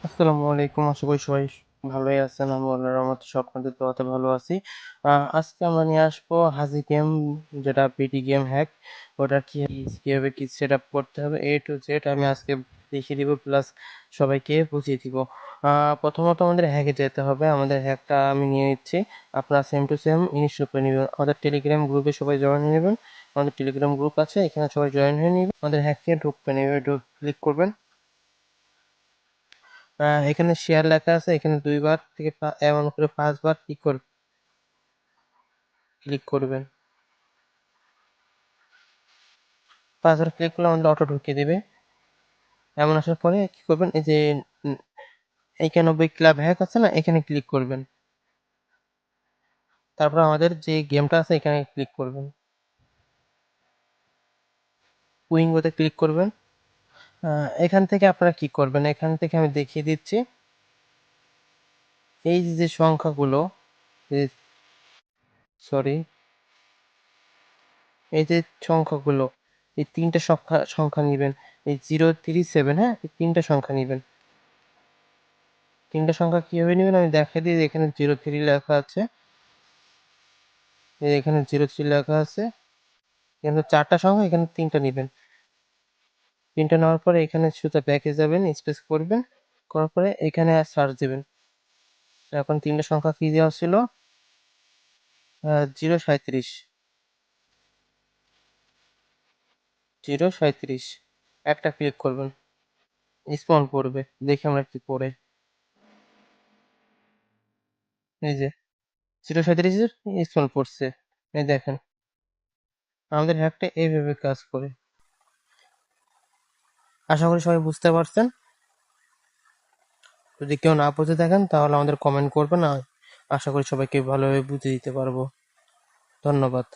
আসসালামু আলাইকুম। আশা করি সবাই ভালোই আছেন। আমি আল্লাহর রহমতে আপনাদের দোয়াতে ভালো আছি। আজকে আমরা নিয়ে আসবো হাজি গেম, যেটা পিটি গেম হ্যাক। ওটা কিভাবে কি সেট আপ করতে হবে A to Z আমি আজকে দেখিয়ে দিব, প্লাস সবাইকে বুঝিয়ে দিব। প্রথমত আমাদের হ্যাকে যেতে হবে। আমাদের হ্যাকটা আমি নিয়ে নিচ্ছি, আপনারা সেম টু সেম ইনস্টল করে নেবেন। আমাদের টেলিগ্রাম গ্রুপে সবাই জয়েন হয়ে নেবেন। আমাদের টেলিগ্রাম গ্রুপ আছে, এখানে সবাই জয়েন হয়ে নেবেন। আমাদের হ্যাকে ঢুকবেন, এভাবে ক্লিক করবেন। এখানে শেয়ার লেখা আছে, এখানে ২ বার থেকে এমন করে ৫ বার ক্লিক করবেন। ৫ বার ক্লিক করলে আমাদের অটো ঢুকিয়ে দেবে। এমন আসার পরে কি করবেন, এই যে ৯১ ক্লাব হ্যাক আছে না, এখানে ক্লিক করবেন। তারপর আমাদের যে গেমটা আছে এখানে ক্লিক করবেন, উইঙ্গোতে ক্লিক করবেন। এখান থেকে আপনারা কি করবেন, এখান থেকে আমি দেখিয়ে দিচ্ছি। এই যে সংখ্যাগুলো, সরি, এই যে সংখ্যাগুলো, এই ৩টে সংখ্যা নিবেন। এই 037, হ্যাঁ, এই ৩টে সংখ্যা নিবেন। ৩টে সংখ্যা কিভাবে নেবেন আমি দেখাই দিই। এখানে 03 লেখা আছে, এখানে 03 লেখা আছে। এখানে ৪টা সংখ্যা, এখানে ৩টা নিবেন। ৩টা নেওয়ার পরে এখানে শুধু ব্যাকে যাবেন, স্পেস করবেন, করার পরে এখানে সার্চ দিবেন। এখন ৩টে সংখ্যা কি দেওয়া ছিল, 037, 037 একটা ক্লিক করবেন, স্মল পড়বে, দেখি আমরা কি পড়ে। এই যে 037 স্মল পড়ছে, এই দেখেন। আমাদের হ্যাকটা এইভাবে কাজ করে। আশা করি সবাই বুঝতে পারছেন। যদি কেউ না বুঝে থাকেন তাহলে আমাদের কমেন্ট করবেন, আশা করি সবাইকে ভালোভাবে বুঝিয়ে দিতে পারবো। ধন্যবাদ।